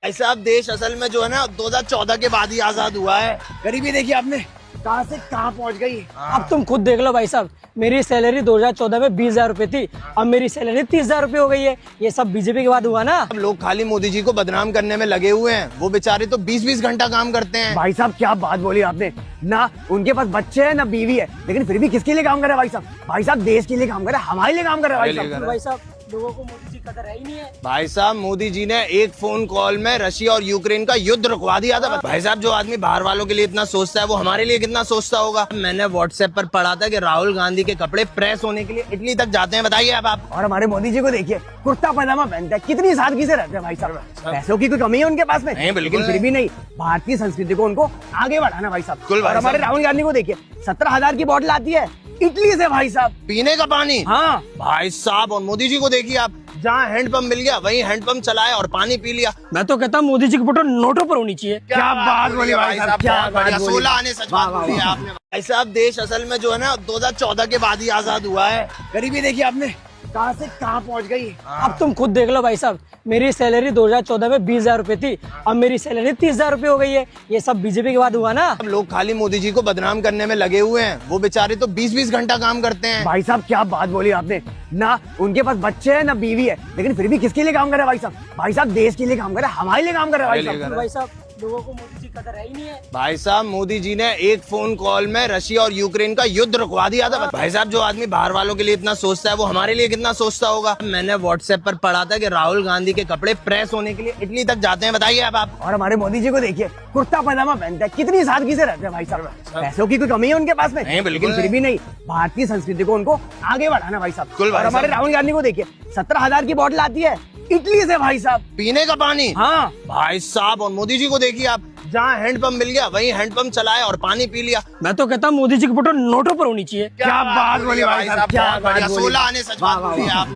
भाई साहब देश असल में जो है ना 2014 के बाद ही आजाद हुआ है। गरीबी देखिए आपने कहां से कहां पहुंच गई। अब तुम खुद देख लो भाई साहब, मेरी सैलरी 2014 में 20,000 रुपए थी, अब मेरी सैलरी 30,000 रुपए हो गई है। ये सब बीजेपी के बाद हुआ ना। अब लोग खाली मोदी जी को बदनाम करने में लगे हुए हैं, वो बेचारे तो 20-20 घंटा काम करते हैं। भाई साहब क्या बात बोली आपने, ना उनके पास बच्चे हैं ना बीवी है, लेकिन फिर भी किसके लिए काम कर रहे हैं भाई साहब। भाई साहब देश के लिए काम कर रहे हैं, हमारे लिए काम कर रहे हैं भाई साहब। भाई साहब लोगों को मोदी जी कदर है ही नहीं है। भाई साहब मोदी जी ने एक फोन कॉल में रशिया और यूक्रेन का युद्ध रुकवा दिया था। भाई साहब जो आदमी बाहर वालों के लिए इतना सोचता है वो हमारे लिए कितना सोचता होगा। मैंने व्हाट्सएप पर पढ़ा था कि राहुल गांधी के कपड़े प्रेस होने के लिए इटली तक जाते हैं। बताइए अब आप। और हमारे मोदी जी को देखिए, कुर्ता पजामा पहनते हैं, कितनी सादगी से रहते हैं भाई साहब। पैसों की कोई कमी है उनके पास में? नहीं, बिल्कुल लेकिन फिर भी नहीं, भारतीय संस्कृति को उनको आगे बढ़ाना भाई साहब। बिल्कुल भाई और हमारे साहब। राहुल गांधी को देखिए, 17,000 की बोतल आती है इटली से भाई साहब, पीने का पानी। हाँ भाई साहब और मोदी जी को देखिए आप, जहाँ हैंडपंप मिल गया वहीं हैंडपंप चलाया और पानी पी लिया। मैं तो कहता हूँ मोदी जी की फोटो नोटों पर होनी चाहिए। क्या बात बोली भाई साहब, क्या बहुत बढ़िया, बात बोली। 16 आने सच बात बोली है आपने। भाई साहब देश असल में जो है ना 2014 के बाद ही आजाद हुआ है। गरीबी देखिए आपने कहां से कहां पहुंच गई। अब तुम खुद देख लो भाई साहब, मेरी सैलरी 2014 में 20,000 रुपए थी, अब मेरी सैलरी 30,000 रुपए हो गई है। ये सब बीजेपी के बाद हुआ ना। अब लोग खाली मोदी जी को बदनाम करने में लगे हुए हैं, वो बेचारे तो 20-20 घंटा काम करते हैं। भाई साहब क्या बात बोली आपने, ना उनके पास बच्चे हैं ना बीवी है, लेकिन फिर भी किसके लिए काम कर रहे हैं भाई साहब। भाई साहब देश के लिए काम कर रहे हैं, हमारे लिए काम कर रहे हैं भाई साहब। भाई साहब लोगों को मोदी जी कदर है ही नहीं है। भाई साहब मोदी जी ने एक फोन कॉल में रशिया और यूक्रेन का युद्ध रुकवा दिया था। भाई साहब जो आदमी बाहर वालों के लिए इतना सोचता है वो हमारे लिए कितना सोचता होगा। मैंने व्हाट्सएप पर पढ़ा था कि राहुल गांधी के कपड़े प्रेस होने के लिए इटली तक जाते हैं। बताइए अब आप। और हमारे मोदी जी को देखिए, कुर्ता पजामा पहनते हैं, कितनी सादगी से रहते हैं भाई साहब। पैसों की कोई कमी है उनके पास में? नहीं, बिल्कुल लेकिन फिर भी नहीं, भारतीय संस्कृति को उनको आगे बढ़ाना भाई साहब। बिल्कुल भाई और हमारे साहब। राहुल गांधी को देखिए, 17,000 की बोतल आती है इटली से भाई साहब, पीने का पानी। हाँ भाई साहब और मोदी जी को देखिए आप, जहाँ हैंडपंप मिल गया वहीं हैंडपंप चलाया और पानी पी लिया। मैं तो कहता हूँ मोदी जी की फोटो नोटों पर होनी चाहिए। क्या बात बोली भाई साहब, क्या बात बोली। 16 आने सच बात बोली है आप।